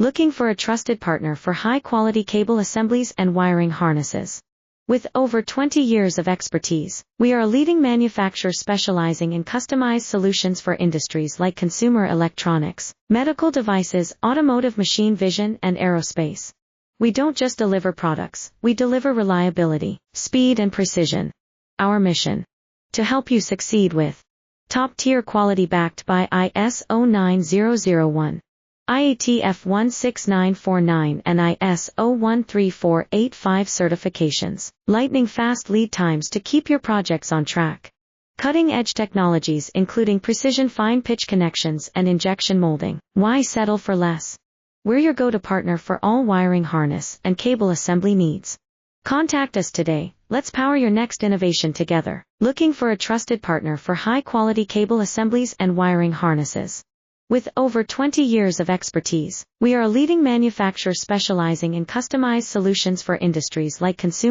Looking for a trusted partner for high-quality cable assemblies and wiring harnesses? With over 20 years of expertise, we are a leading manufacturer specializing in customized solutions for industries like consumer electronics, medical devices, automotive, machine vision, and aerospace. We don't just deliver products, we deliver reliability, speed, and precision. Our mission: to help you succeed with top-tier quality backed by ISO 9001, IATF 16949 and ISO 13485 certifications, lightning-fast lead times to keep your projects on track. Cutting-edge technologies including precision fine-pitch connections and injection molding. Why settle for less? We're your go-to partner for all wiring harness and cable assembly needs. Contact us today. Let's power your next innovation together. Looking for a trusted partner for high-quality cable assemblies and wiring harnesses? With over 20 years of expertise, we are a leading manufacturer specializing in customized solutions for industries like consumer